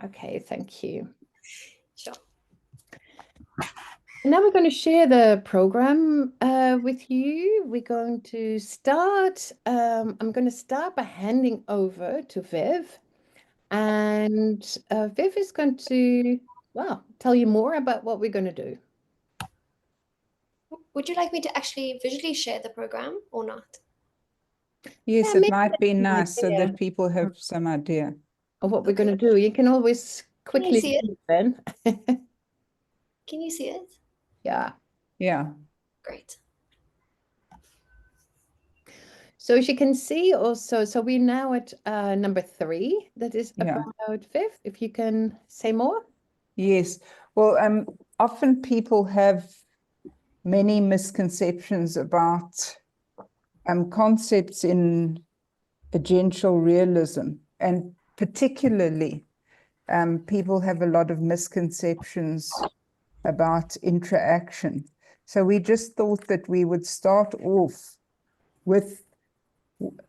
Okay, thank you. Sure. Now we're going to share the program with you. We're going to start, I'm going to start by handing over to Viv. And Viv is going to, well, tell you more about what we're going to do. Would you like me to actually visually share the program or not? Yes, Yeah, it might be nice so idea that people have some idea. of what we're going to do. You can always quickly see it? read then. Can you see it? Yeah. Yeah. Great. So as you can see also, so we're now at number 3. That is Yeah. about Viv. If you can say more. Yes. Well, often people have many misconceptions about concepts in agential realism, and particularly people have a lot of misconceptions about interaction. So we just thought that we would start off with,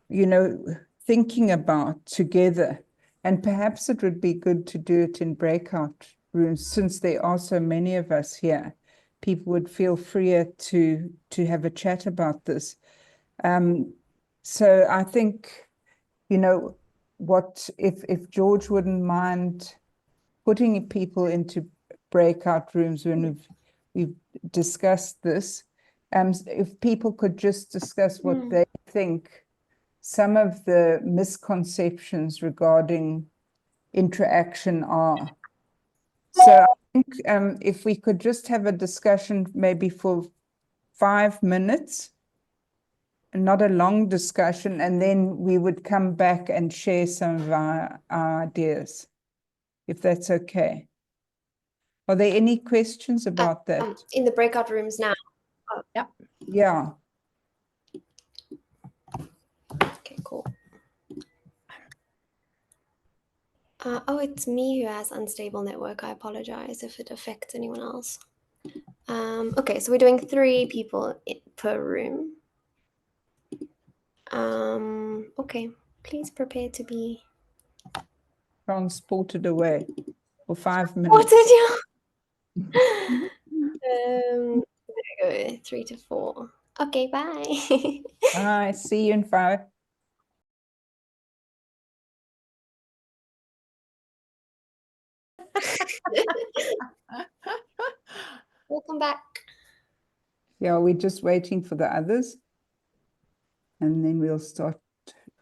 you know, thinking about together, and perhaps it would be good to do it in breakout rooms since there are so many of us here. People would feel freer to have a chat about this. So I think, you know, what if George wouldn't mind putting people into breakout rooms when we've discussed this, if people could just discuss what they think some of the misconceptions regarding interaction are. So I think if we could just have a discussion maybe for 5 minutes, not a long discussion, and then we would come back and share some of our ideas, if that's okay. Are there any questions about that? In the breakout rooms now. Yeah. Yeah. Okay, cool. Oh, it's me who has unstable network. I apologize if it affects anyone else. Okay, so we're doing 3 people per room. Okay, please prepare to be Transported away for 5 What minutes. did you? There we go, 3 to 4. Okay, bye. Bye. See you in 5. Welcome back. Yeah, we're just waiting for the others, and then we'll start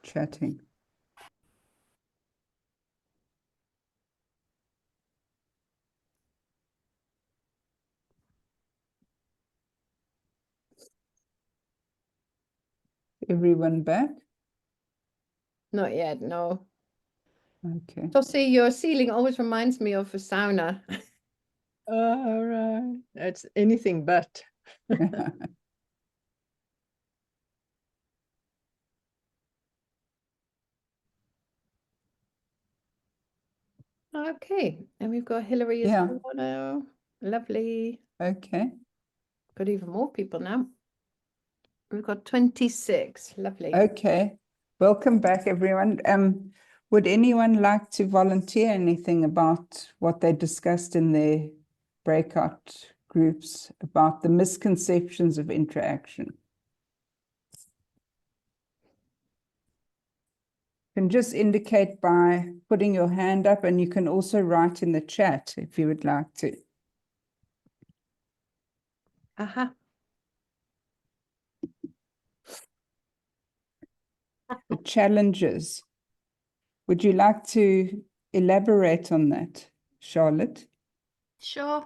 chatting. Everyone back? Not yet, no. Okay. So see, your ceiling always reminds me of a sauna. All right. It's anything but. Okay, and we've got Hillary as Yeah. well now. Lovely. Okay. Got even more people now. We've got 26. Lovely. Okay. Welcome back, everyone. Would anyone like to volunteer anything about what they discussed in their breakout groups about the misconceptions of interaction? You can just indicate by putting your hand up, and you can also write in the chat if you would like to. Aha. The challenges. Would you like to elaborate on that, Charlotte? Sure.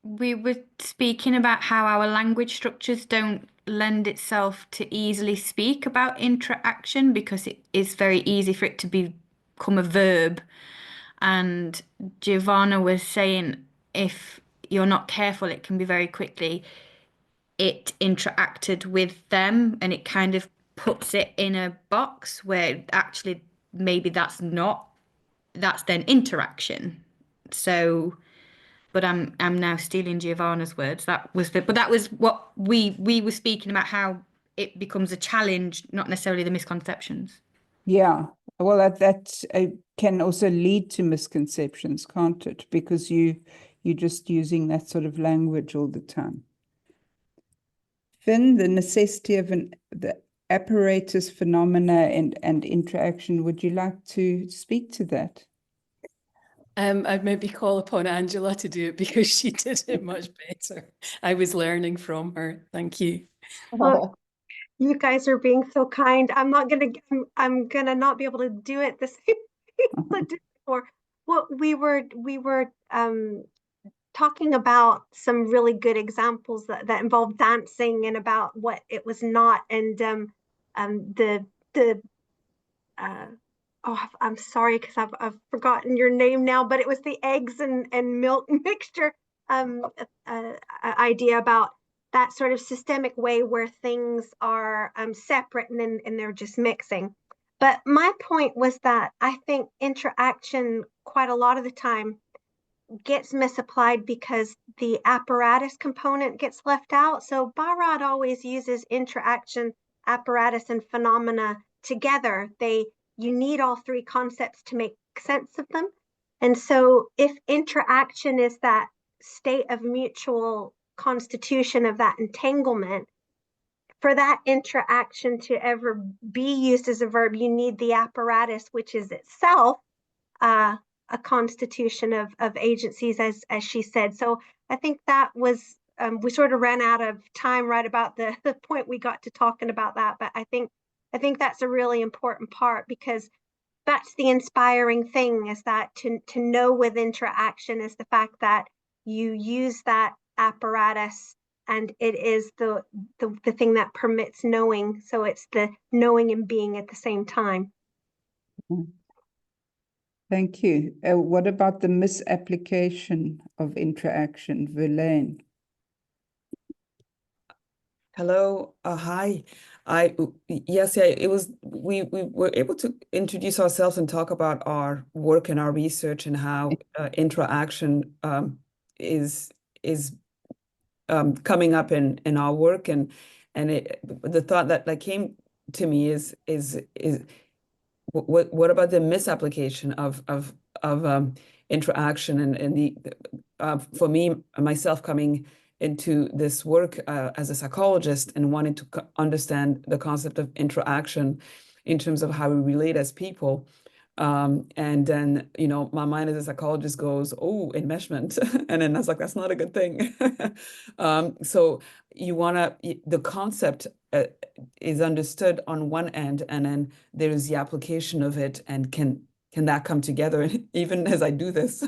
We were speaking about how our language structures don't lend itself to easily speak about interaction because it is very easy for it to become a verb. And Giovanna was saying if you're not careful, it can be very quickly it interacted with them, and it kind of puts it in a box where actually maybe that's then interaction. So, but I'm now stealing Giovanna's words. But that was what we were speaking about, how it becomes a challenge, not necessarily the misconceptions. Yeah, Well, that can also lead to misconceptions, can't it? Because you're just using that sort of language all the time. Finn, the necessity of the apparatus phenomena and interaction, would you like to speak to that? I'd maybe call upon Angela to do it because she did it much better. I was learning from her. Thank you. Well, you guys are being so kind. I'm gonna not be able to do it the same way I did before. Well, we were talking about some really good examples that involve dancing and about what it was not, and the oh, I'm sorry because I've forgotten your name now, but it was the eggs and milk mixture idea about that sort of systemic way where things are separate and they're just mixing. But my point was that I think interaction quite a lot of the time gets misapplied because the apparatus component gets left out. So Barad always uses interaction, apparatus, and phenomena together. You need all three concepts to make sense of them. And so if interaction is that state of mutual constitution of that entanglement, for that interaction to ever be used as a verb, you need the apparatus, which is itself a constitution of agencies, as she said. So I think that was, we sort of ran out of time right about the point we got to talking about that. But I think that's a really important part, because that's the inspiring thing, is that to know with interaction is the fact that you use that apparatus and it is the thing that permits knowing. So it's the knowing and being at the same time. Thank you. What about the misapplication of interaction, Verlaine? Hello, hi. Yes, yeah, it was we were able to introduce ourselves and talk about our work and our research and how interaction is coming up in our work, and the thought that came to me is what about the misapplication of interaction and the for me myself coming into this work as a psychologist and wanting to understand the concept of interaction in terms of how we relate as people. And then, my mind as a psychologist goes, oh, enmeshment. And then I was like, that's not a good thing. So the concept is understood on one end, and then there is the application of it, and can that come together? And even as I do this,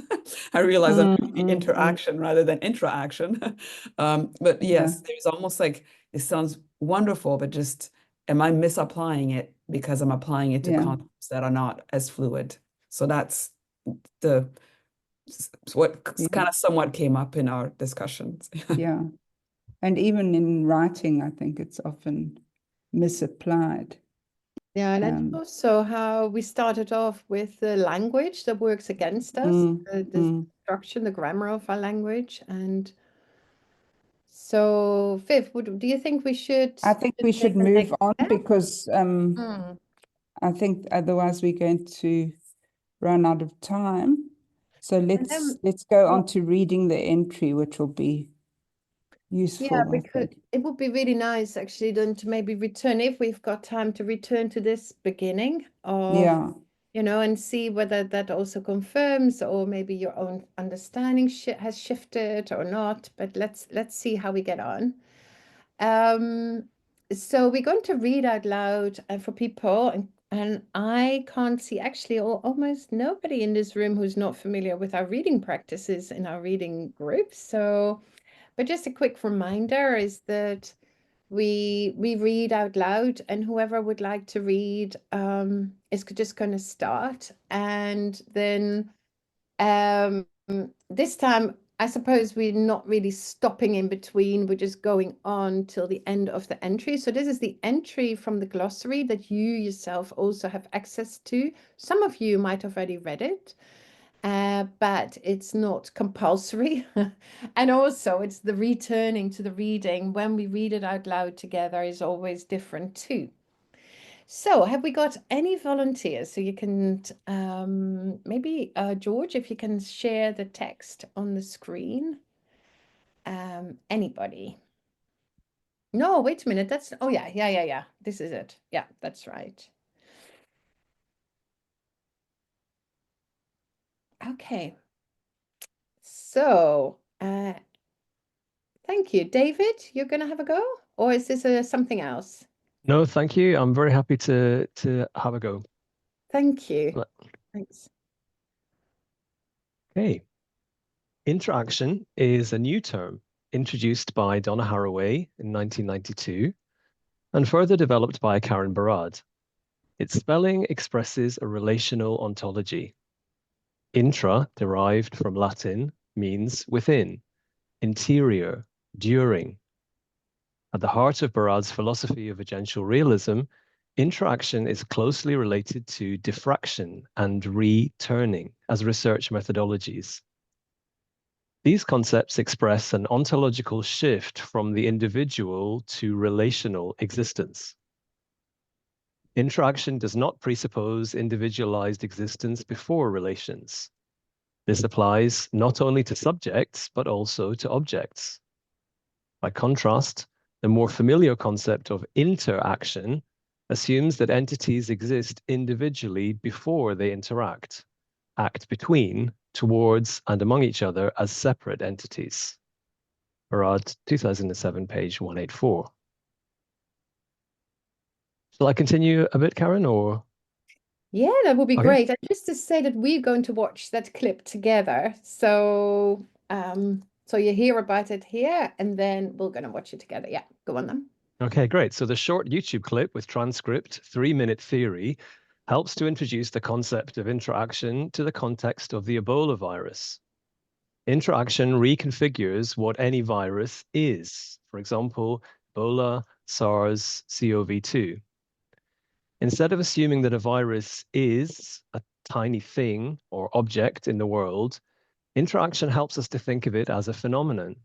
I realize I'm doing the interaction rather than interaction. But yes, there's almost like, it sounds wonderful, but just, am I misapplying it because I'm applying it to concepts that are not as fluid? So that's what kind of somewhat came up in our discussions. Yeah. And even in writing, I think it's often misapplied. Yeah, and that's also how we started off with the language that works against us, the structure, the grammar of our language. And so, Viv, do you think we should? I think we should move on, because I think otherwise we're going to run out of time. So let's go on to reading the entry, which will be useful. Yeah, because it would be really nice actually then to maybe return, if we've got time, to return to this beginning of, and see whether that also confirms, or maybe your own understanding has shifted or not. But let's see how we get on. So we're going to read out loud for people, and I can't see actually almost nobody in this room who's not familiar with our reading practices in our reading group. So, but just a quick reminder is that we read out loud, and whoever would like to read is just going to start, and then this time I suppose we're not really stopping in between. We're just going on till the end of the entry. So this is the entry from the glossary that you yourself also have access to. Some of you might have already read it, but it's not compulsory. And also it's the returning to the reading when we read it out loud together is always different too. So have we got any volunteers? So you can maybe George, if you can share the text on the screen. Anybody? No, wait a minute. That's, oh yeah. This is it. Yeah, that's right. Okay. So, thank you. David, you're going to have a go? Or is this something else? No, thank you. I'm very happy to have a go. Thank you. Le- Thanks. Okay. Interaction is a new term introduced by Donna Haraway in 1992 and further developed by Karin Barad. Its spelling expresses a relational ontology. Intra, derived from Latin, means within, interior, during. At the heart of Barad's philosophy of agential realism, interaction is closely related to diffraction and returning as research methodologies. These concepts express an ontological shift from the individual to relational existence. Interaction does not presuppose individualized existence before relations. This applies not only to subjects, but also to objects. By contrast, the more familiar concept of interaction assumes that entities exist individually before they interact, act between, towards, and among each other as separate entities. Barad, 2007, page 184. Shall I continue a bit, Karin, or? Yeah, that would be Okay. great. And just to say that we're going to watch that clip together. So, so you hear about it here, and then we're going to watch it together. Yeah, go on then. Okay, great. So the short YouTube clip with transcript, 3-minute theory, helps to introduce the concept of interaction to the context of the Ebola virus. Interaction reconfigures what any virus is. For example, Ebola, SARS, CoV-2. Instead of assuming that a virus is a tiny thing or object in the world, interaction helps us to think of it as a phenomenon.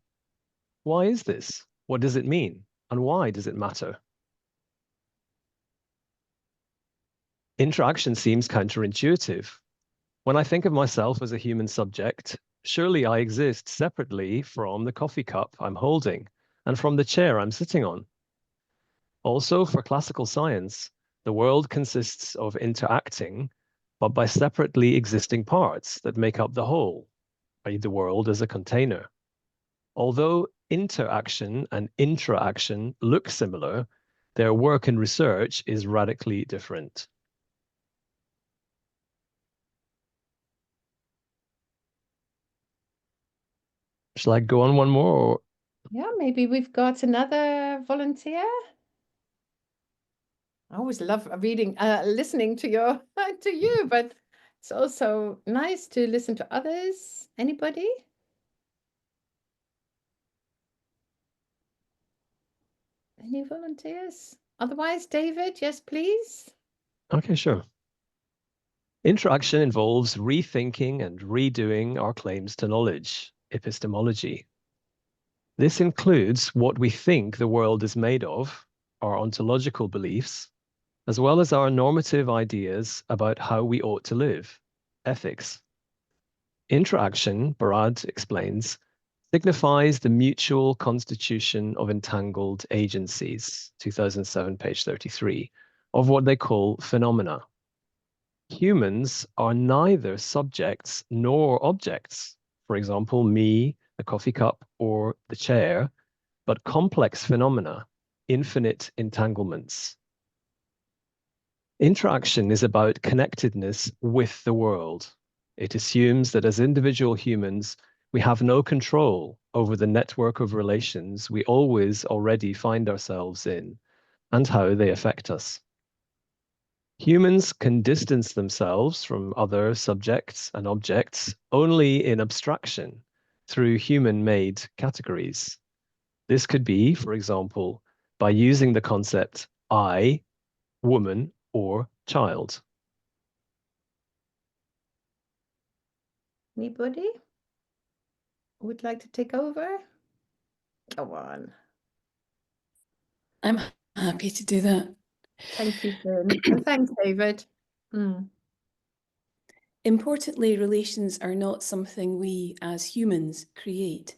Why is this? What does it mean? And why does it matter? Interaction seems counterintuitive. When I think of myself as a human subject, surely I exist separately from the coffee cup I'm holding and from the chair I'm sitting on. Also, for classical science, the world consists of interacting, but by separately existing parts that make up the whole, i.e. the world as a container. Although interaction and intra-action look similar, their work and research is radically different. Shall I go on one more? Or? Yeah, maybe we've got another volunteer. I always love reading, listening to your to you, but it's also nice to listen to others. Anybody? Any volunteers? Otherwise, David, yes, please. Okay, sure. Interaction involves rethinking and redoing our claims to knowledge, epistemology. This includes what we think the world is made of, our ontological beliefs, as well as our normative ideas about how we ought to live, ethics. Interaction, Barad explains, signifies the mutual constitution of entangled agencies, 2007, page 33, of what they call phenomena. Humans are neither subjects nor objects. For example, me, the coffee cup, or the chair, but complex phenomena, infinite entanglements. Interaction is about connectedness with the world. It assumes that as individual humans, we have no control over the network of relations we always already find ourselves in and how they affect us. Humans can distance themselves from other subjects and objects only in abstraction through human-made categories. This could be, for example, by using the concept I, woman, or child. Anybody would like to take over? Go on. I'm happy to do that. Thank you, Finn. And thanks, David. Importantly, relations are not something we as humans create.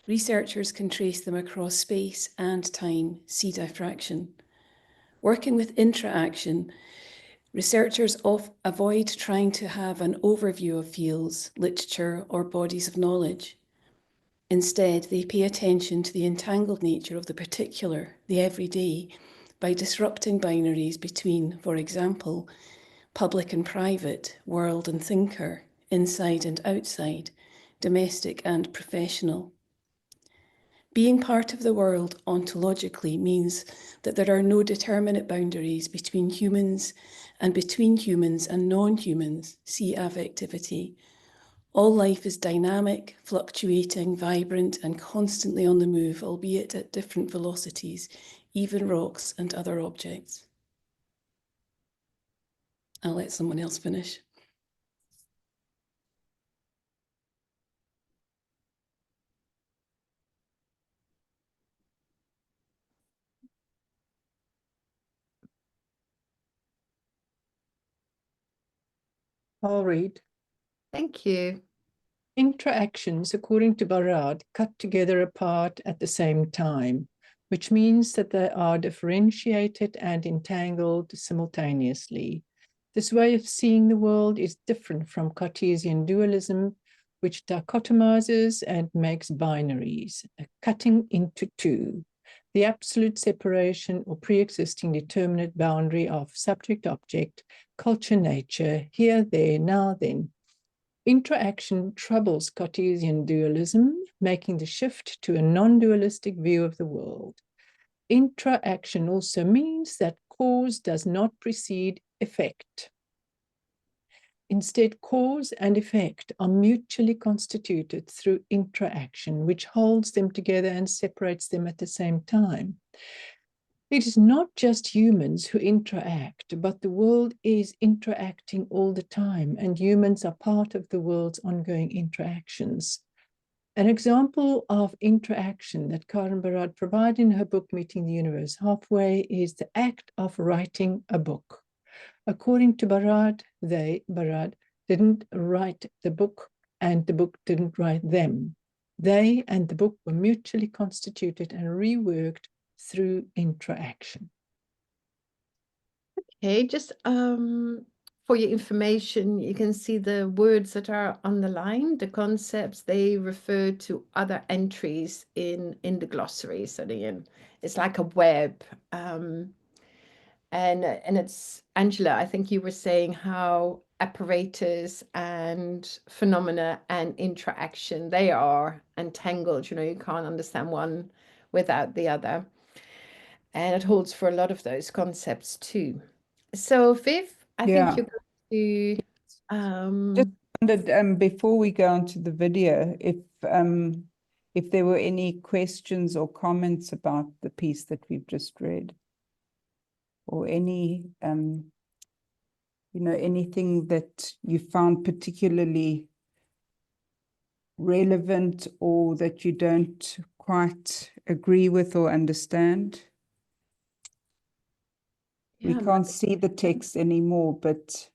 Researchers can trace them across space and time, see diffraction. Working with intra-action, researchers avoid trying to have an overview of fields, literature, or bodies of knowledge. Instead, they pay attention to the entangled nature of the particular, the everyday, by disrupting binaries between, for example, public and private, world and thinker, inside and outside, domestic and professional. Being part of the world ontologically means that there are no determinate boundaries between humans and non-humans, see affectivity. All life is dynamic, fluctuating, vibrant, and constantly on the move, albeit at different velocities, even rocks and other objects. I'll let someone else finish. I'll read. Thank you. Intra-actions, according to Barad, cut together apart at the same time, which means that they are differentiated and entangled simultaneously. This way of seeing the world is different from Cartesian dualism, which dichotomizes and makes binaries, a cutting into two, the absolute separation or pre-existing determinate boundary of subject-object, culture-nature, here, there, now, then. Intra-action troubles Cartesian dualism, making the shift to a non-dualistic view of the world. Intra-action also means that cause does not precede effect. Instead, cause and effect are mutually constituted through intra-action, which holds them together and separates them at the same time. It is not just humans who interact, but the world is interacting all the time, and humans are part of the world's ongoing interactions. An example of interaction that Karin Barad provides in her book, Meeting the Universe Halfway, is the act of writing a book. According to Barad, Barad, didn't write the book, and the book didn't write them. They and the book were mutually constituted and reworked through intra-action. Okay, just for your information, you can see the words that are underlined, the concepts, they refer to other entries in the glossary. So it's like a web. And it's, Angela, I think you were saying how apparatus and phenomena and interaction, they are entangled. You can't understand one without the other. And it holds for a lot of those concepts too. So Viv, I think you're going to just wondered, before we go on to the video, if there were any questions or comments about the piece that we've just read, or any anything that you found particularly relevant or that you don't quite agree with or understand. We can't see the text anymore, but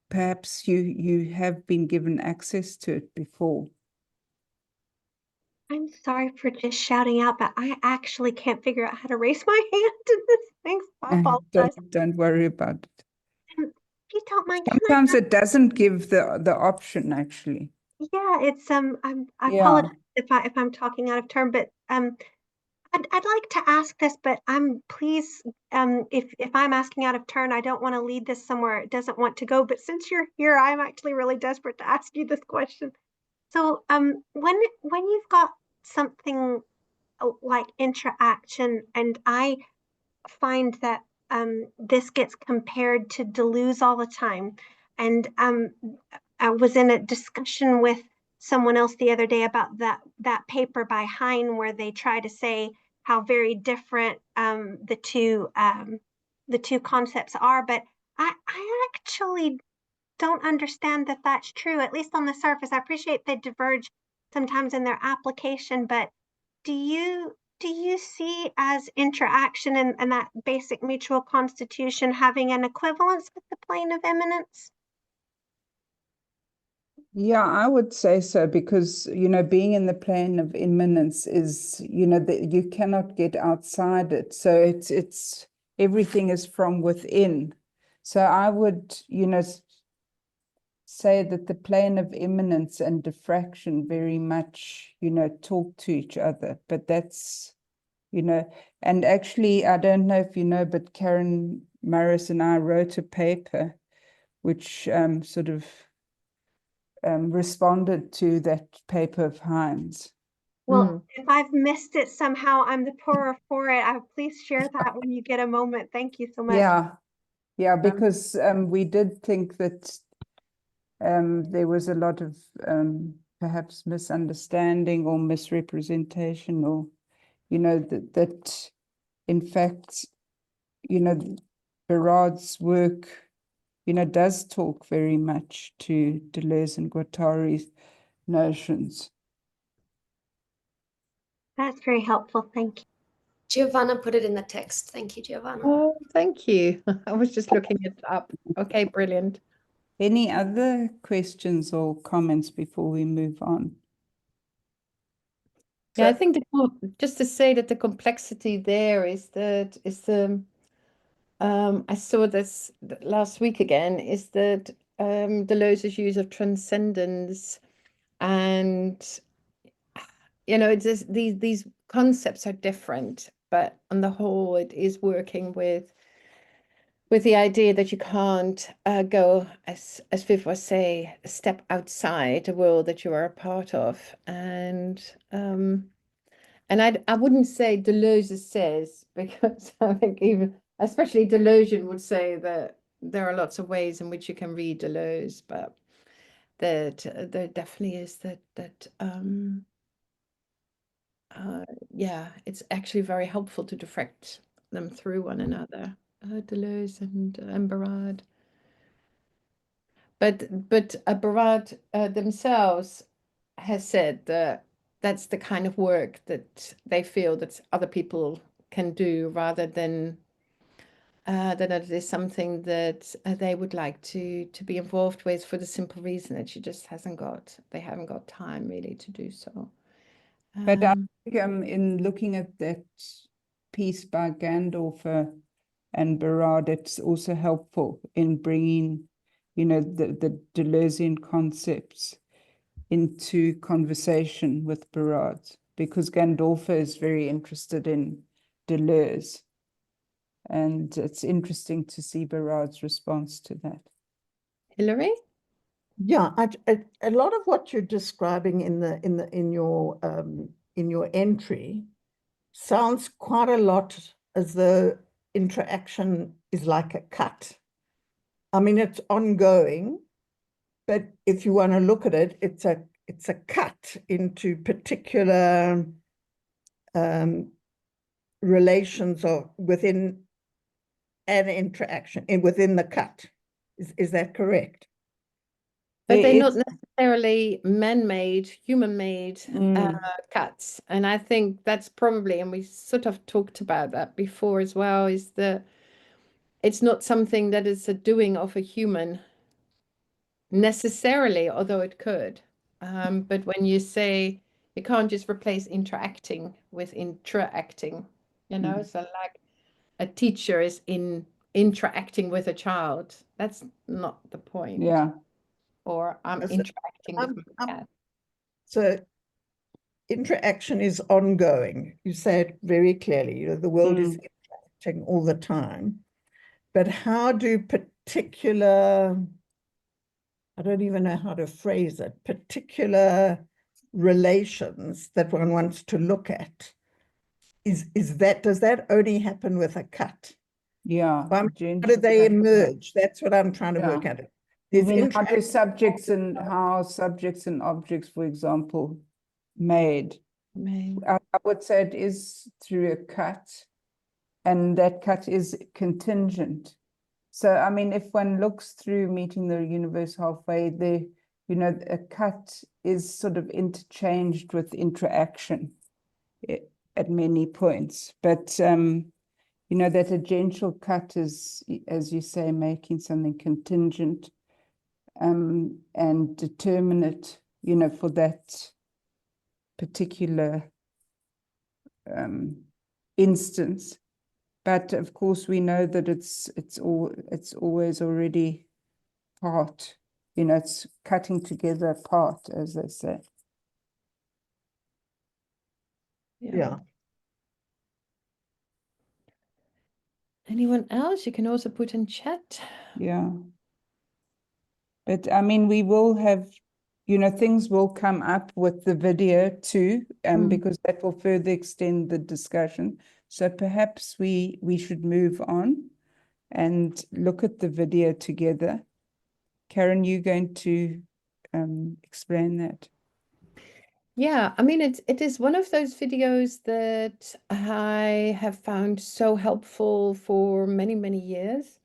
perhaps you have been given access to it before. I'm sorry for just shouting out, but I actually can't figure out how to raise my hand in this thing. So I apologize. Don't worry about it. If you don't mind, sometimes it doesn't give the option, actually. Yeah, it's I apologize if I'm talking out of turn, but I'd like to ask this, but please, if I'm asking out of turn, I don't want to lead this somewhere it doesn't want to go. But since you're here, I'm actually really desperate to ask you this question. So when you've got something like intra-action, and I find that this gets compared to Deleuze all the time, and I was in a discussion with someone else the other day about that paper by Hein where they try to say how very different the two concepts are, but I actually don't understand that that's true, at least on the surface. I appreciate they diverge sometimes in their application, but do you do you see as interaction and that basic mutual constitution having an equivalence with the plane of immanence? Yeah, I would say so, because, being in the plane of immanence is, that you cannot get outside it. So it's everything is from within. So I would, say that the plane of immanence and diffraction very much, talk to each other. But that's, and actually, I don't know if you know, but Karin Morris and I wrote a paper which sort of responded to that paper of Hines. Well, if I've missed it somehow, I'm the poorer for it. Please share that when you get a moment. Thank you so much. Yeah, because we did think that there was a lot of perhaps misunderstanding or misrepresentation, or, that in fact, Berard's work, does talk very much to Deleuze and Guattari's notions. That's very helpful. Thank you. Giovanna put it in the text. Thank you, Giovanna. Oh, thank you. I was just looking it up. Okay, brilliant. Any other questions or comments before we move on? Yeah, I think just to say that the complexity there is that I saw this last week again, is that Deleuze's use of transcendence, and it's just these concepts are different, but on the whole, it is working with the idea that you can't go, as Viv was saying, a step outside the world that you are a part of. And I wouldn't say Deleuze says, because I think even, especially Deleuze would say that there are lots of ways in which you can read Deleuze, but that there definitely is that yeah, it's actually very helpful to diffract them through one another, Deleuze and Berard. But Berard themselves has said that that's the kind of work that they feel that other people can do, rather than that it is something that they would like to be involved with, for the simple reason that they haven't got time really to do so. But I think in looking at that piece by Gandolfer and Berard, it's also helpful in bringing, the Deleuzean concepts into conversation with Berard, because Gandolfer is very interested in Deleuze. And it's interesting to see Berard's response to that. Hilary? Yeah, a lot of what you're describing in your entry sounds quite a lot as though interaction is like a cut. I mean, it's ongoing, but if you want to look at it, it's a cut into particular relations or within an interaction within the cut. Is that correct? But they're not necessarily man-made, human-made Mm. cuts. And I think that's probably, and we sort of talked about that before as well, is that it's not something that is a doing of a human necessarily, although it could. But when you say you can't just replace interacting with intra-acting, so like a teacher is interacting with a child, that's not the point. Yeah. Or I'm interacting with my cat. So interaction is ongoing. You say it very clearly. The world is interacting all the time. But how do particular, I don't even know how to phrase it, particular relations that one wants to look at, does that only happen with a cut? Yeah. How do they emerge? That's what I'm trying to work at. How subjects and objects, for example, made? I would say it is through a cut, and that cut is contingent. So, I mean, if one looks through Meeting the Universe Halfway, a cut is sort of interchanged with interaction. at many points. But you know, that a gentle cut is, as you say, making something contingent and determinate, you know, for that particular instance. But of course, we know that it's always already part, you know, it's cutting together part, as they say. Yeah. Anyone else? You can also put in chat. Yeah. But I mean, we will have, you know, things will come up with the video too, because that will further extend the discussion. So perhaps we should move on and look at the video together. Karin, you going to explain that? Yeah, I mean, it is one of those videos that I have found so helpful for many, many years.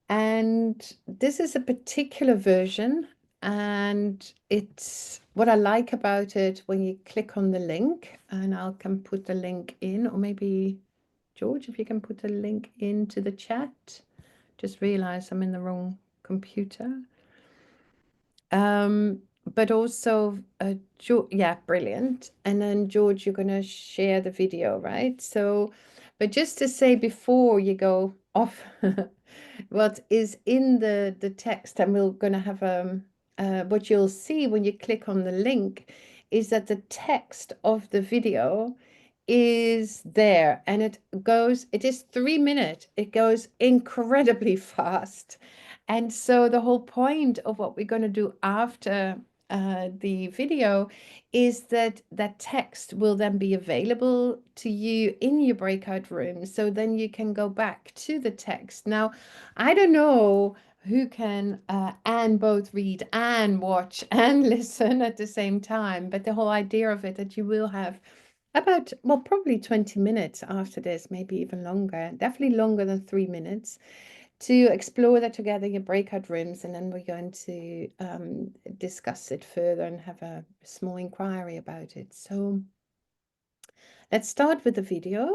And this is a particular version, and it's what I like about it when you click on the link, and can put the link in, or maybe George, if you can put the link into the chat. Just realized I'm in the wrong computer. But also, yeah, brilliant. And then George, you're going to share the video, right? So, but just to say before you go off, what is in the text, and we're going to have what you'll see when you click on the link is that the text of the video is there, and it is 3 minutes. It goes incredibly fast. And so the whole point of what we're going to do after the video is that that text will then be available to you in your breakout room. So then you can go back to the text. Now, I don't know who can and both read and watch and listen at the same time, but the whole idea of it that you will have about, well, probably 20 minutes after this, maybe even longer, definitely longer than 3 minutes, to explore that together in your breakout rooms, and then we're going to discuss it further and have a small inquiry about it. So let's start with the video.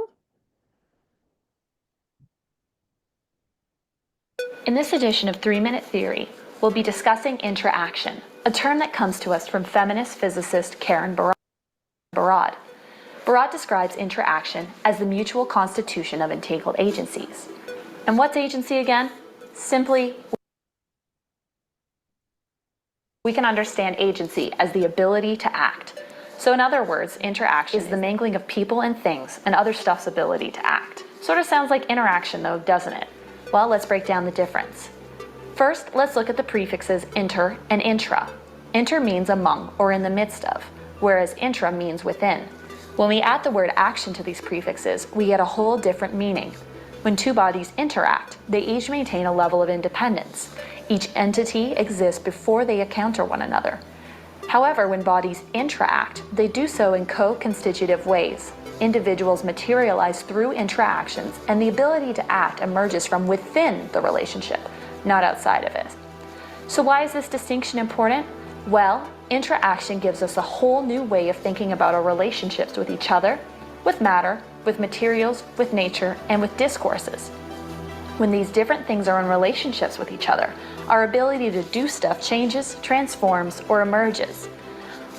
In this edition of 3 Minute Theory, we'll be discussing intra-action, a term that comes to us from feminist physicist Karin Barad. Barad describes intra-action as the mutual constitution of entangled agencies. And what's agency again? Simply, we can understand agency as the ability to act. So in other words, intra-action is the mingling of people and things and other stuff's ability to act. Sort of sounds like interaction though, doesn't it? Well, let's break down the difference. First, let's look at the prefixes inter and intra. Inter means among or in the midst of, whereas intra means within. When we add the word action to these prefixes, we get a whole different meaning. When two bodies interact, they each maintain a level of independence. Each entity exists before they encounter one another. However, when bodies interact, they do so in co-constitutive ways. Individuals materialize through interactions, and the ability to act emerges from within the relationship, not outside of it. So why is this distinction important? Well, intra-action gives us a whole new way of thinking about our relationships with each other, with matter, with materials, with nature, and with discourses. When these different things are in relationships with each other, our ability to do stuff changes, transforms, or emerges.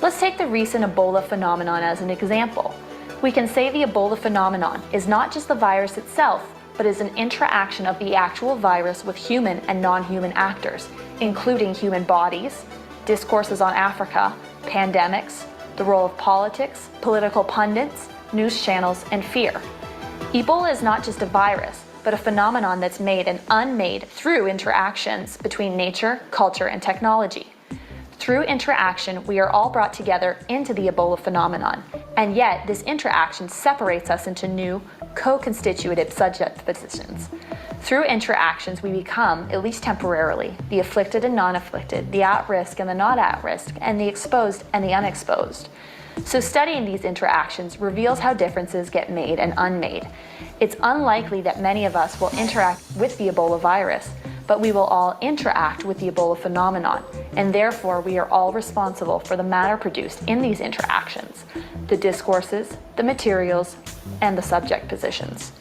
Let's take the recent Ebola phenomenon as an example. We can say the Ebola phenomenon is not just the virus itself, but is an interaction of the actual virus with human and non-human actors, including human bodies, discourses on Africa, pandemics, the role of politics, political pundits, news channels, and fear. Ebola is not just a virus, but a phenomenon that's made and unmade through interactions between nature, culture, and technology. Through interaction, we are all brought together into the Ebola phenomenon, and yet this interaction separates us into new, co-constitutive subject positions. Through interactions, we become, at least temporarily, the afflicted and non-afflicted, the at-risk and the not at-risk, and the exposed and the unexposed. So studying these interactions reveals how differences get made and unmade. It's unlikely that many of us will interact with the Ebola virus, but we will all interact with the Ebola phenomenon, and therefore we are all responsible for the matter produced in these interactions, the discourses, the materials, and the subject positions.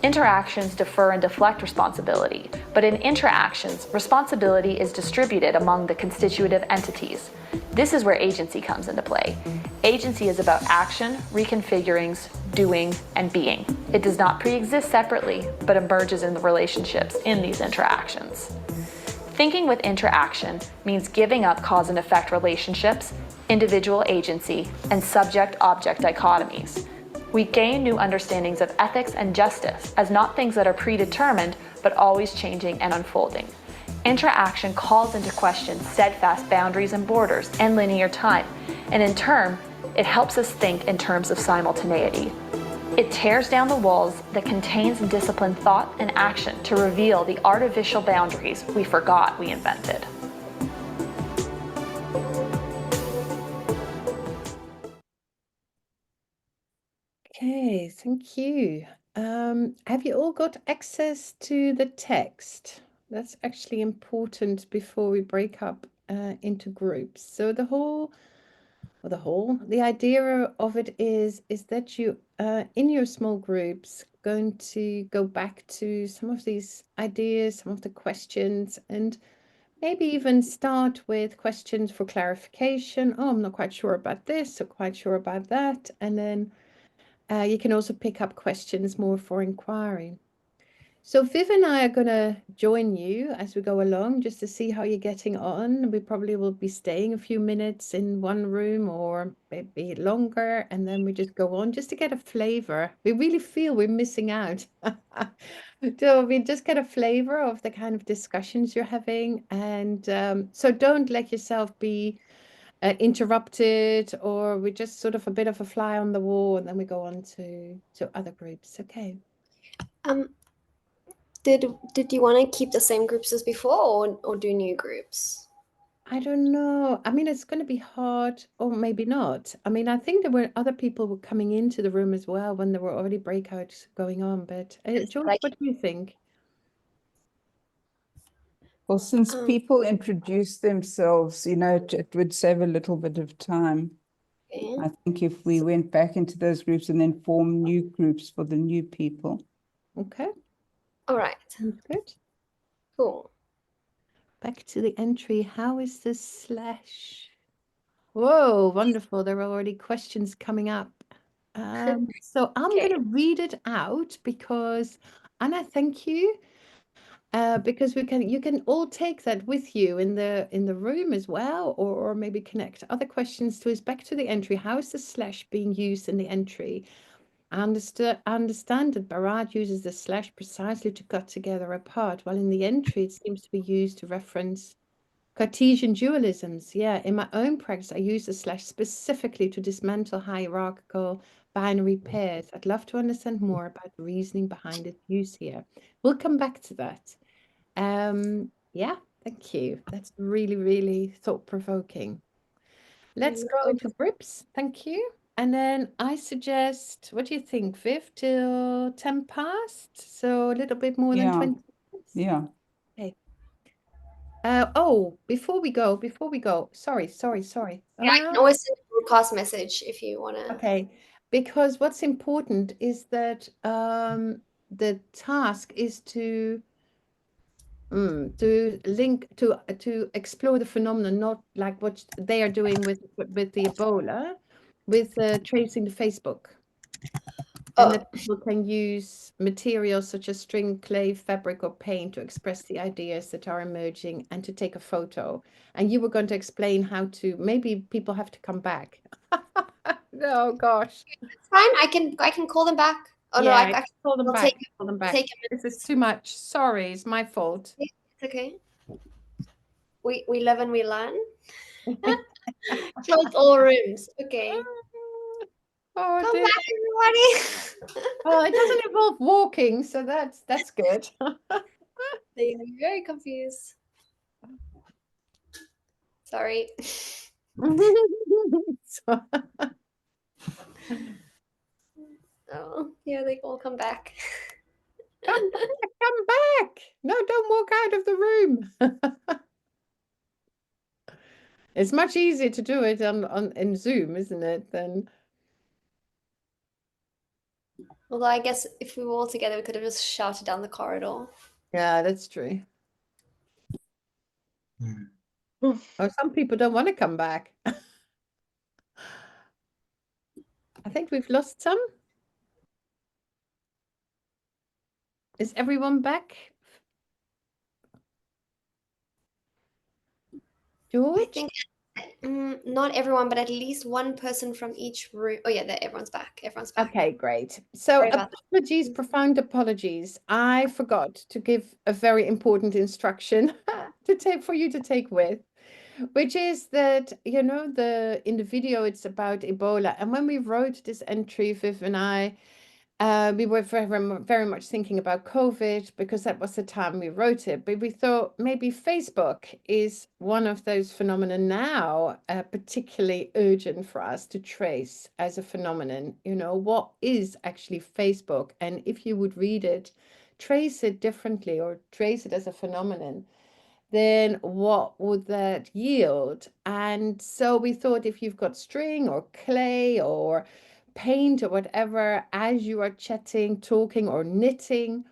Interactions defer and deflect responsibility, but in interactions, responsibility is distributed among the constitutive entities. This is where agency comes into play. Agency is about action, reconfigurings, doing, and being. It does not pre-exist separately, but emerges in the relationships in these interactions. Thinking with interaction means giving up cause and effect relationships, individual agency, and subject-object dichotomies. We gain new understandings of ethics and justice as not things that are predetermined, but always changing and unfolding. Interaction calls into question steadfast boundaries and borders and linear time, and in turn, it helps us think in terms of simultaneity. It tears down the walls that contains and disciplined thought and action to reveal the artificial boundaries we forgot we invented. Okay, thank you. Have you all got access to the text? That's actually important before we break up into groups. So the idea of it is that you in your small groups going to go back to some of these ideas, some of the questions, and maybe even start with questions for clarification. Oh, I'm not quite sure about this or quite sure about that. And then you can also pick up questions more for inquiry. So Viv and I are going to join you as we go along just to see how you're getting on. We probably will be staying a few minutes in one room or maybe longer, and then we just go on just to get a flavor. We really feel we're missing out. So we just get a flavor of the kind of discussions you're having. And so don't let yourself be interrupted, or we're just sort of a bit of a fly on the wall, and then we go on to other groups. Okay. Did you want to keep the same groups as before, or do new groups? I don't know. I mean, it's going to be hard, or maybe not. I mean, I think there were other people were coming into the room as well when there were already breakouts going on. But George, what do you think? Well, since people introduce themselves, you know, it would save a little bit of time. Okay. I think if we went back into those groups and then form new groups for the new people. Okay. All right. Sounds good. Cool. Back to the entry. How is this slash? Whoa, wonderful. There are already questions coming up. So I'm Okay. going to read it out because, Anna, thank you. Because you can all take that with you in the room as well, or maybe connect other questions to us. Back to the entry. How is the slash being used in the entry? I understand that Barad uses the slash precisely to cut together a part, while in the entry it seems to be used to reference Cartesian dualisms. Yeah, in my own practice, I use the slash specifically to dismantle hierarchical binary pairs. I'd love to understand more about the reasoning behind its use here. We'll come back to that. Yeah, thank you. That's really, really thought-provoking. Let's go into groups. Thank you. And then I suggest, what do you think, Viv, till 10 past? So a little bit more than 20 minutes? Yeah. Okay. Oh, before we go, sorry. Yeah, I can always send a broadcast message if you want to. Okay, because what's important is that the task is to link to explore the phenomenon, not like what they are doing with the Ebola, with tracing the Facebook. And that people can use materials such as string, clay, fabric, or paint to express the ideas that are emerging and to take a photo. And you were going to explain how to, maybe people have to come back. Oh gosh. It's fine. I can call them back. Oh no, I call them back. Call them back. Take a minute. This is too much. Sorry, it's my fault. It's okay. We live and we learn. Close all rooms. Okay. Oh, Come dear. back, everybody. Well, it doesn't involve walking, so that's good. They're very confused. Sorry. Oh, yeah, they all come back. Come back, come back. No, don't walk out of the room. It's much easier to do it on in Zoom, isn't it? Than Although I guess if we were all together, we could have just shouted down the corridor. yeah, that's true. Or some people don't want to come back. I think we've lost some. Is everyone back? I George? think not everyone, but at least one person from each room. Oh yeah, there, everyone's back. Everyone's back. Okay, great. So Sorry about that. apologies, profound apologies. I forgot to give a very important instruction to take for you to take with, which is that, you know, in the video it's about Ebola. And when we wrote this entry, Viv and I, we were very much thinking about COVID because that was the time we wrote it. But we thought maybe Facebook is one of those phenomena now, particularly urgent for us to trace as a phenomenon. You know, what is actually Facebook? And if you would read it, trace it differently or trace it as a phenomenon, then what would that yield? And so we thought if you've got string or clay or paint or whatever as you are chatting, talking, or knitting,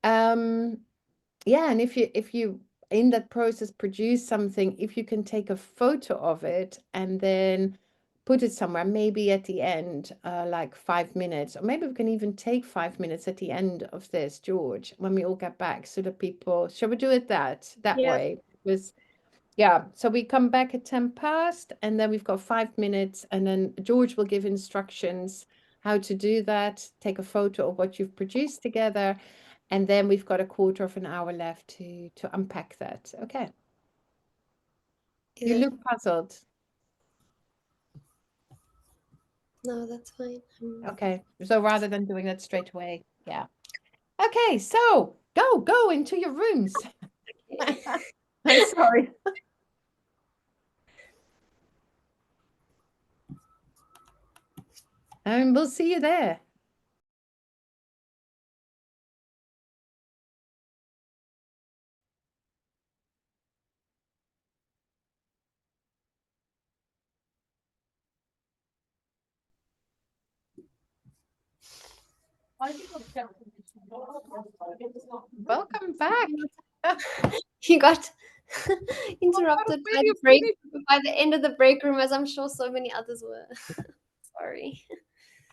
yeah, and if you in that process produce something, if you can take a photo of it and then put it somewhere, maybe at the end, like 5 minutes, or maybe we can even take 5 minutes at the end of this, George, when we all get back, so that people, shall we do it that Yeah. way? Because yeah, so we come back at 10 past, and then we've got 5 minutes, and then George will give instructions how to do that, take a photo of what you've produced together, and then we've got a quarter of an hour left to unpack that. Okay. You look puzzled. No, that's fine. Okay, so rather than doing that straight away, yeah. Okay, so go into your rooms. I'm sorry. And we'll see you there. Welcome back. You got interrupted by the break by the end of the break room, as I'm sure so many others were. Sorry.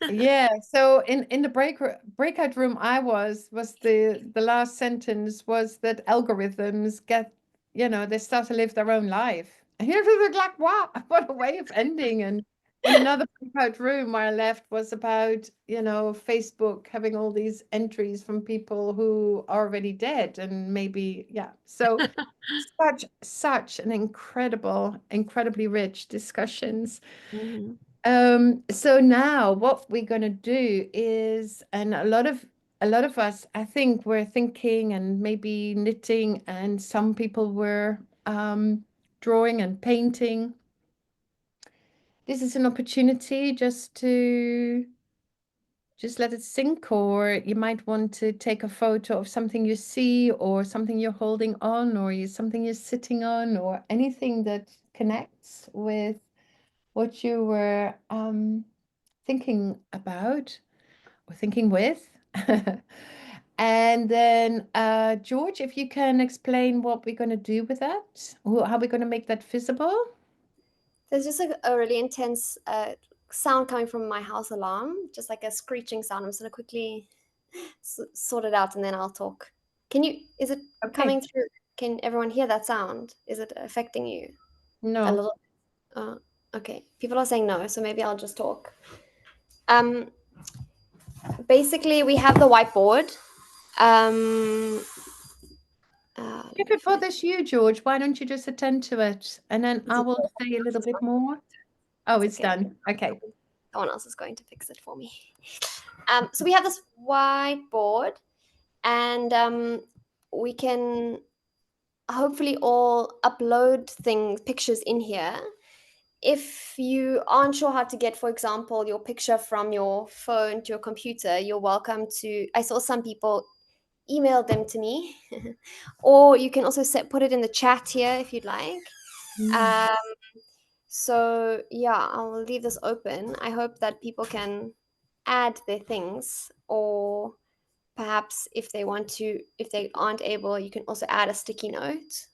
Yeah, so in the breakout room I was the last sentence was that algorithms get, you know, they start to live their own life. And you're just like, what a way of ending. And in another breakout room where I left was about, you know, Facebook having all these entries from people who are already dead and maybe, yeah. So such an incredibly rich discussions. So now what we're going to do is, and a lot of us, I think, were thinking and maybe knitting, and some people were drawing and painting. This is an opportunity just to let it sink, or you might want to take a photo of something you see, or something you're holding on, or something you're sitting on, or anything that connects with what you were thinking about or thinking with. And then, George, if you can explain what we're going to do with that, how we're going to make that visible. There's just a really intense sound coming from my house alarm, just like a screeching sound. I'm just going to quickly sort it out and then I'll talk. Is it coming through? Can everyone hear that sound? Is it affecting you? No. A little? Okay. People are saying no, so maybe I'll just talk. Basically, we have the whiteboard. Before this, you, George, why don't you just attend to it, and then I will say a little bit more. Oh, it's done. Okay. Someone else is going to fix it for me. So we have this whiteboard, and we can hopefully all upload pictures in here. If you aren't sure how to get, for example, your picture from your phone to your computer, you're welcome to. I saw some people email them to me, or you can also put it in the chat here if you'd like. So yeah, I'll leave this open. I hope that people can add their things, or perhaps if they want to, if they aren't able, you can also add a sticky note.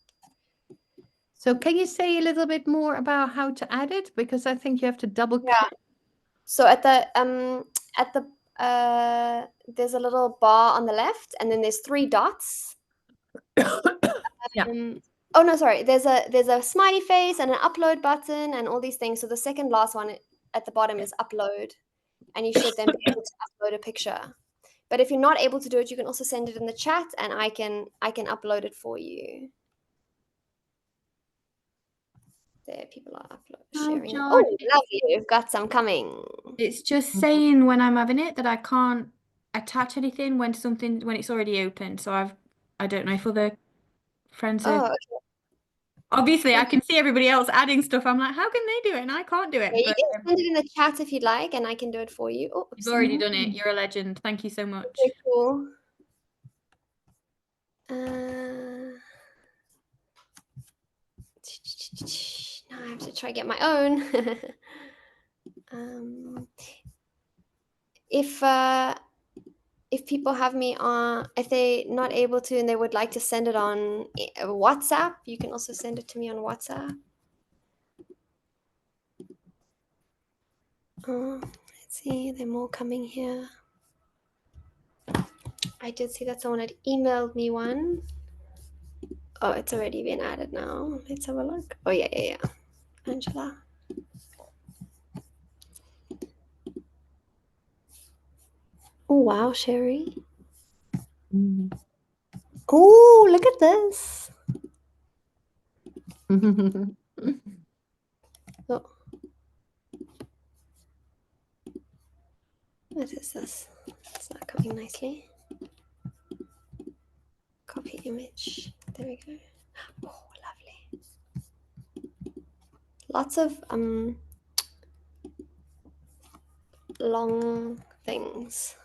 So can you say a little bit more about how to add it? Because I think you have to double click. Yeah. So at the there's a little bar on the left, and then there's 3 dots. Yeah. Oh no, sorry. There's a smiley face and an upload button and all these things. So the second last one at the bottom is upload, and you should then be able to upload a picture. But if you're not able to do it, you can also send it in the chat, and I can upload it for you. There, people are sharing. George, Oh, lovely! We've got some coming. It's just saying when I'm having it that I can't attach anything when it's already open. So I don't know if other friends are. Oh, okay. Obviously, I can see everybody else adding stuff. I'm like, how can they do it and I can't do it? Yeah, you But can send it in the chat if you'd like, and I can do it for you. Oh, you've already done it. You're a legend. Thank you so much. very cool. Now I have to try get my own. If people have me on, if they're not able to and they would like to send it on WhatsApp, you can also send it to me on WhatsApp. Let's see, there are more coming here. I did see that someone had emailed me one. Oh, it's already been added now. Let's have a look. Oh, yeah. Angela. Oh, wow, Sherry. Oh, look at this. Oh. What is this? It's not coming nicely. Copy image. There we go. Oh, lovely. Lots of long things.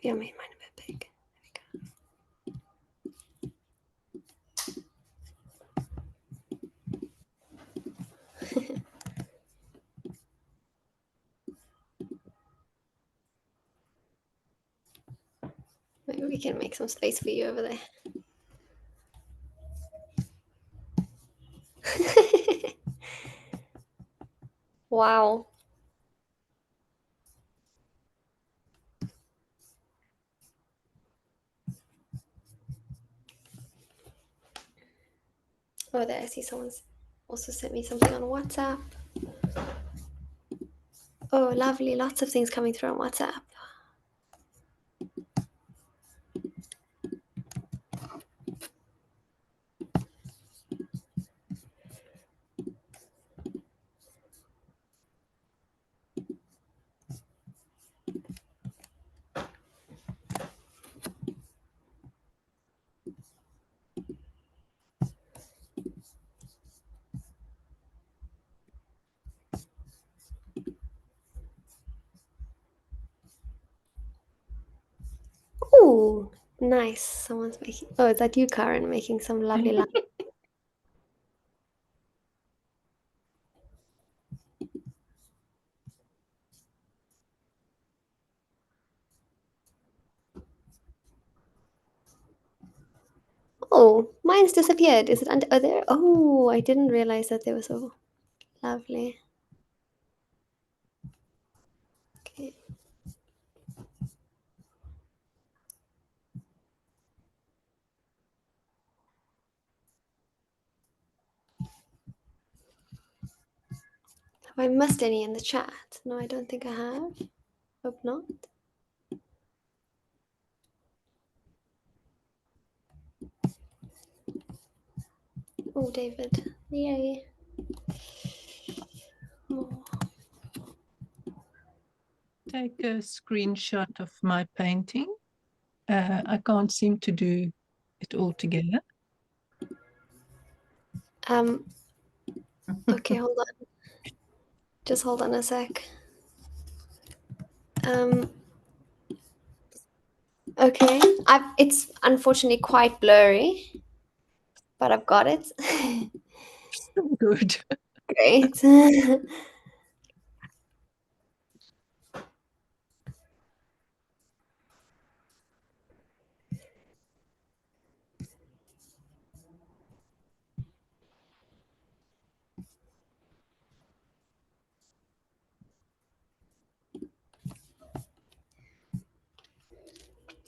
Maybe I made mine a bit big. There we go. Maybe we can make some space for you over there. Wow. Oh, there, I see someone's also sent me something on WhatsApp. Oh, lovely. Lots of things coming through on WhatsApp. Oh, nice. Someone's making. Oh, is that you, Karin, making some lovely lines? Oh, mine's disappeared. Is it under? Oh, there. Oh, I didn't realize that they were so lovely. Okay. Have I missed any in the chat? No, I don't think I have. Hope not. Oh, David. Yay. take a screenshot of my painting. I can't seem to do it all together. Okay, hold on. Just hold on a sec. Okay, it's unfortunately quite blurry, but I've got it. Good. Great.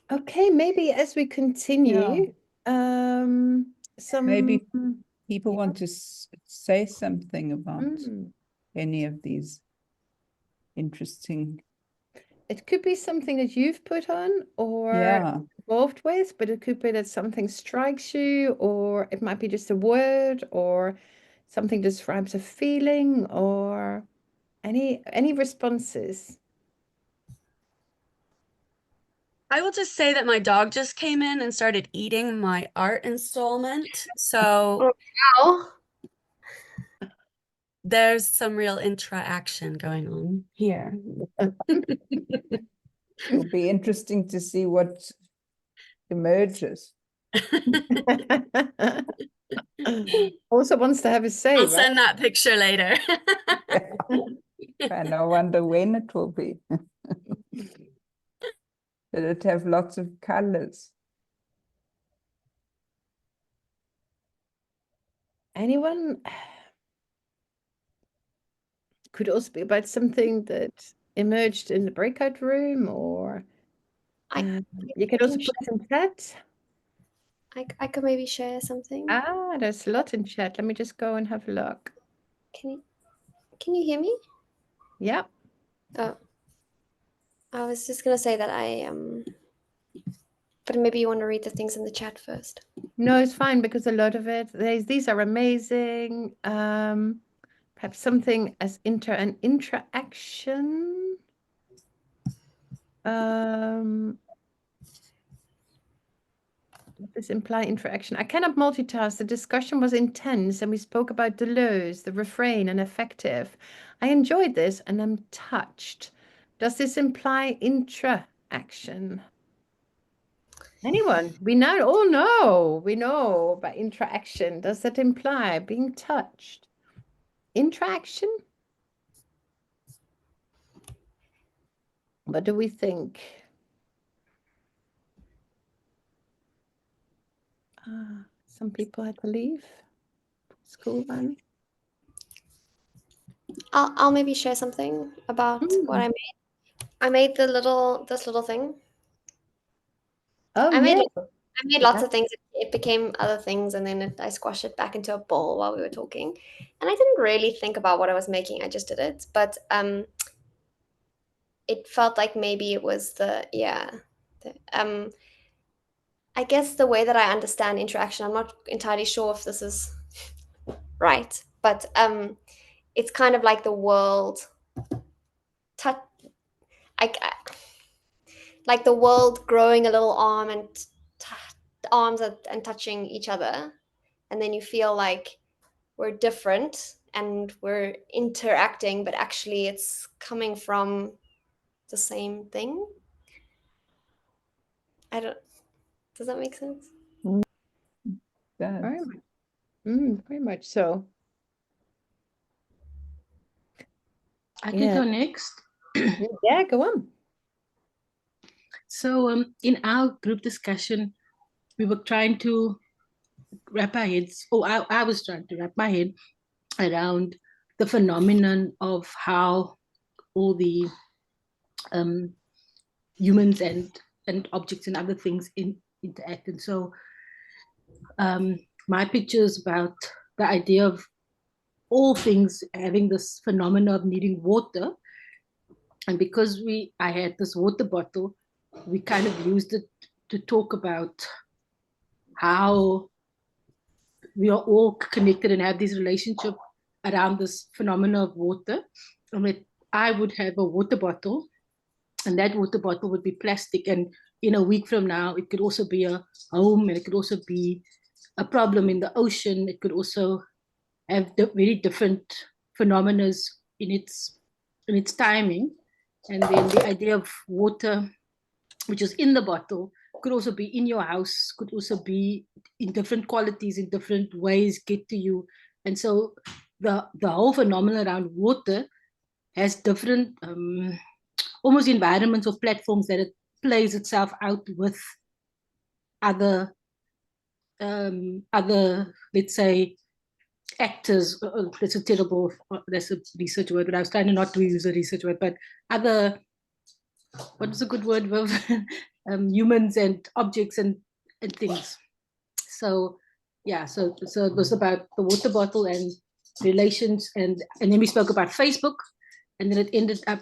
Okay, maybe as we continue, some Maybe people yeah. want to say something about Mm. any of these interesting. It could be something that you've put on or Yeah. involved with, but it could be that something strikes you, or it might be just a word, or something describes a feeling, or any responses. I will just say that my dog just came in and started eating my art installment. So Wow. there's some real intra-action going on here. It'll be interesting to see what emerges. Also wants to have a say, I'll right? send that picture later. And I wonder when it will be. Did it have lots of colors? Anyone? Could also be about something that emerged in the breakout room, or you can also put it in chat. I could maybe share something. There's a lot in chat. Let me just go and have a look. Can you hear me? Yeah. Oh, I was just gonna say that but maybe you want to read the things in the chat first. No, it's fine because a lot of it, these are amazing. Perhaps something as intra-action. Does this imply interaction? I cannot multitask. The discussion was intense and we spoke about Deleuze, the refrain, and effective. I enjoyed this and I'm touched. Does this imply intra-action? Anyone? We know about interaction. Does that imply being touched? Interaction? What do we think? Some people had to leave school run. I'll maybe share something about what I made. I made this little thing. Oh, I made yeah. lots of things. It became other things, and then I squashed it back into a ball while we were talking. And I didn't really think about what I was making. I just did it. But it felt like maybe it was I guess the way that I understand interaction, I'm not entirely sure if this is right, but it's kind of like the world touch, like the world growing a little arm and arms and touching each other, and then you feel like we're different and we're interacting, but actually it's coming from the same thing. Does that make sense? Very much. Very much so. I can go next. Yeah, go on. So in our group discussion, we were trying to wrap our heads, I was trying to wrap my head around the phenomenon of how all the humans and objects and other things interact. And so my picture is about the idea of all things having this phenomena of needing water. And because I had this water bottle, we kind of used it to talk about how we are all connected and have this relationship around this phenomena of water. I mean, I would have a water bottle And that water bottle would be plastic. And in a week from now, it could also be a home, and it could also be a problem in the ocean. It could also have very different phenomena in its timing. And then the idea of water, which is in the bottle, could also be in your house, could also be in different qualities, in different ways, get to you. And so the whole phenomenon around water has different almost environments or platforms that it plays itself out with other let's say actors. That's a terrible, that's a research word, but I was trying not to use a research word, but other, what is a good word, humans and objects and things. So yeah, so it was about the water bottle and relations, and then we spoke about Facebook, and then it ended up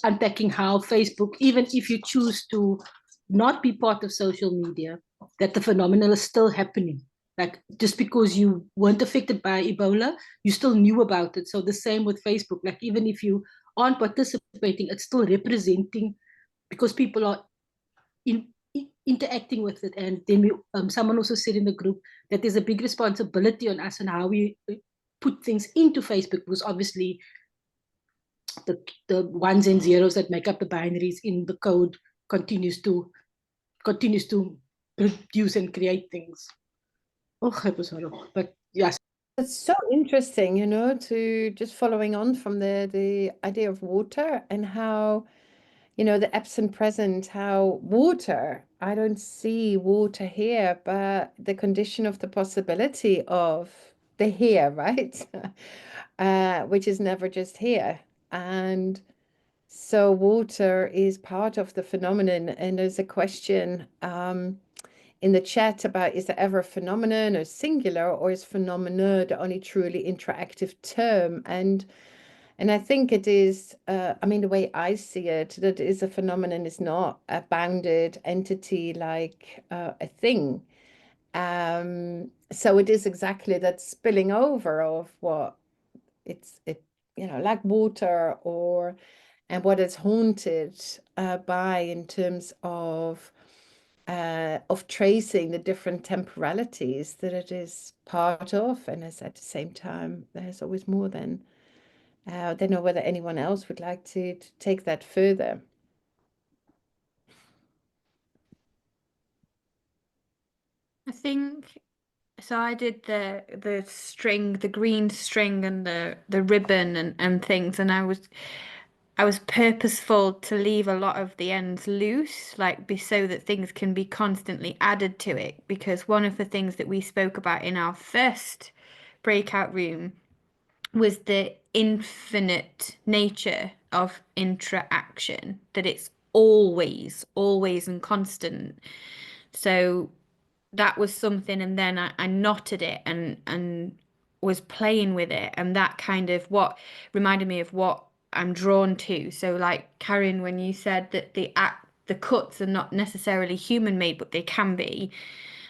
unpacking how Facebook, even if you choose to not be part of social media, that the phenomenon is still happening. Like, just because you weren't affected by Ebola, you still knew about it. So the same with Facebook. Like, even if you aren't participating, it's still representing, because people are interacting with it. And then someone also said in the group that there's a big responsibility on us and how we put things into Facebook, because obviously the ones and zeros that make up the binaries in the code continues to produce and create things. Oh, it was horrible. But yes. It's so interesting, you know, to just following on from the idea of water and how, you know, the absent present, how water, I don't see water here, but the condition of the possibility of the here, right? Which is never just here. And so water is part of the phenomenon. And there's a question in the chat about, is there ever a phenomenon or singular, or is phenomena the only truly interactive term? And I think it is, I mean, the way I see it, that is a phenomenon is not a bounded entity like a thing. So it is exactly that spilling over of what you know, like water, or and what it's haunted by in terms of tracing the different temporalities that it is part of, and as at the same time there's always more than. I don't know whether anyone else would like to take that further. I think so. I did the string, the green string, and the ribbon and things, and I was purposeful to leave a lot of the ends loose, like so that things can be constantly added to it. Because one of the things that we spoke about in our first breakout room was the infinite nature of intra-action, that it's always, always and constant. So that was something, and then I knotted it and was playing with it, and that kind of what reminded me of what I'm drawn to. So like Karin, when you said that the cuts are not necessarily human made, but they can be.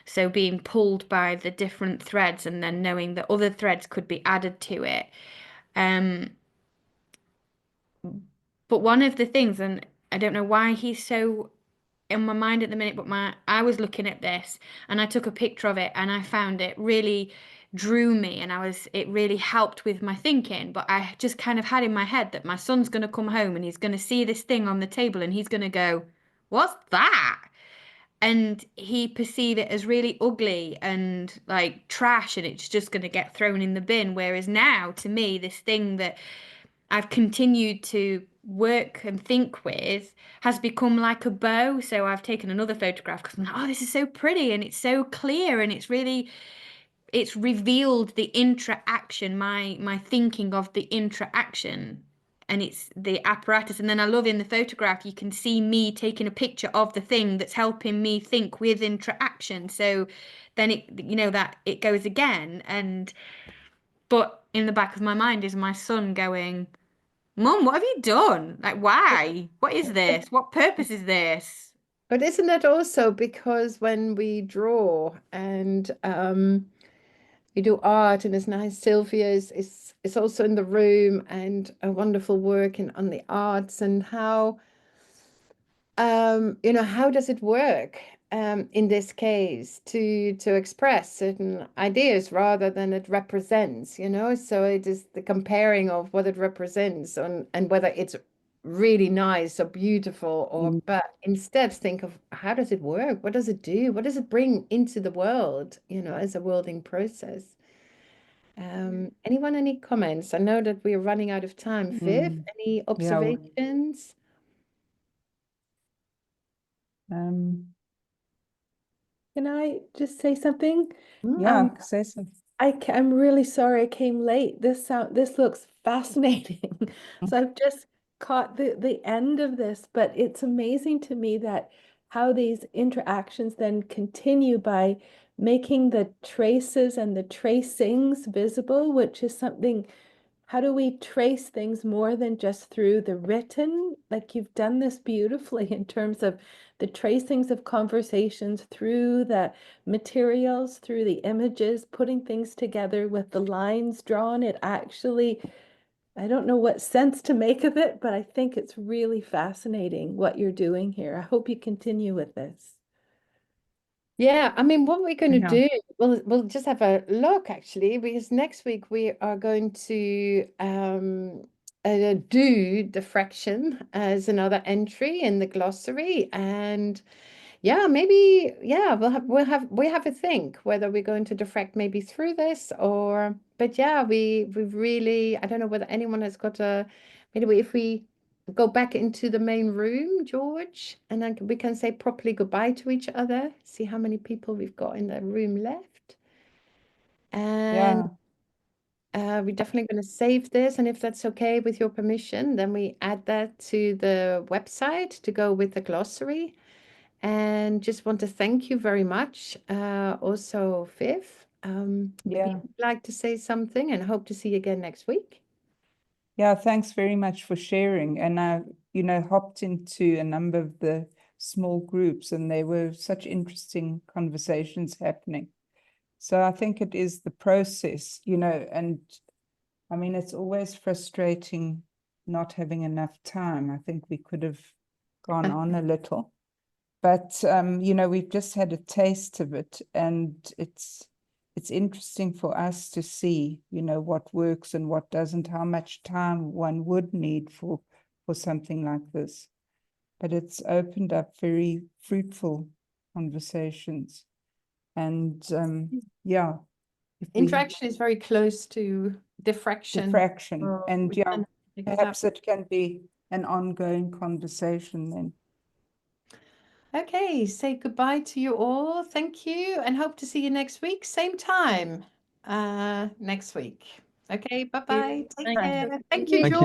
So being pulled by the different threads and then knowing that other threads could be added to it. But one of the things, and I don't know why he's so in my mind at the minute, but I was looking at this and I took a picture of it and I found it really drew me, and it really helped with my thinking. But I just kind of had in my head that my son's going to come home and he's going to see this thing on the table and he's going to go, "What's that?" And he perceive it as really ugly and like trash, and it's just going to get thrown in the bin. Whereas now, to me, this thing that I've continued to work and think with has become like a bow. So I've taken another photograph because I'm like, oh, this is so pretty and it's so clear, and it's revealed the intra-action, my thinking of the intra-action, and it's the apparatus. And then I love in the photograph, you can see me taking a picture of the thing that's helping me think with intra-action. So then that it goes again. But in the back of my mind is my son going, "Mum, what have you done? Like, why? What is this? What purpose is this?" But isn't that also because when we draw and we do art, and it's nice, Sylvia is also in the room, and a wonderful work on the arts, and how you know, how does it work in this case to express certain ideas rather than it represents, you know? So it is the comparing of what it represents and whether it's really nice or beautiful or but instead think of how does it work? What does it do? What does it bring into the world, you know, as a worlding process? Anyone, any comments? I know that we're running out of time. Viv, any observations? Can I just say something? Yeah, say something. I'm really sorry I came late. This looks fascinating. So I've just caught the end of this, but it's amazing to me that how these interactions then continue by making the traces and the tracings visible, which is something. How do we trace things more than just through the written? Like you've done this beautifully in terms of the tracings of conversations through the materials, through the images, putting things together with the lines drawn. It actually, I don't know what sense to make of it, but I think it's really fascinating what you're doing here. I hope you continue with this. Yeah, I mean, what we're going to do, we'll just have a look actually, because next week we are going to do diffraction as another entry in the glossary, and yeah, maybe we have a think whether we're going to diffract maybe through this or, but yeah, we've really, I don't know whether anyone has got a, maybe if we go back into the main room, George, and then we can say properly goodbye to each other, see how many people we've got in the room left. And we're definitely going to save this. And if that's okay with your permission, then we add that to the website to go with the glossary. And just want to thank you very much. Also, Viv, maybe you'd like to say something and hope to see you again next week. Yeah, thanks very much for sharing. And I, you know, hopped into a number of the small groups and there were such interesting conversations happening. So I think it is the process, you know, and I mean, it's always frustrating not having enough time. I think we could have gone on a little, but, you know, we've just had a taste of it and it's interesting for us to see, you know, what works and what doesn't, how much time one would need for something like this. But it's opened up very fruitful conversations. And yeah. Interaction is very close to diffraction. And yeah, perhaps it can be an ongoing conversation then. Okay, say goodbye to you all. Thank you, and hope to see you next week, same time next week. Okay, bye-bye. Take care. Thank you, George.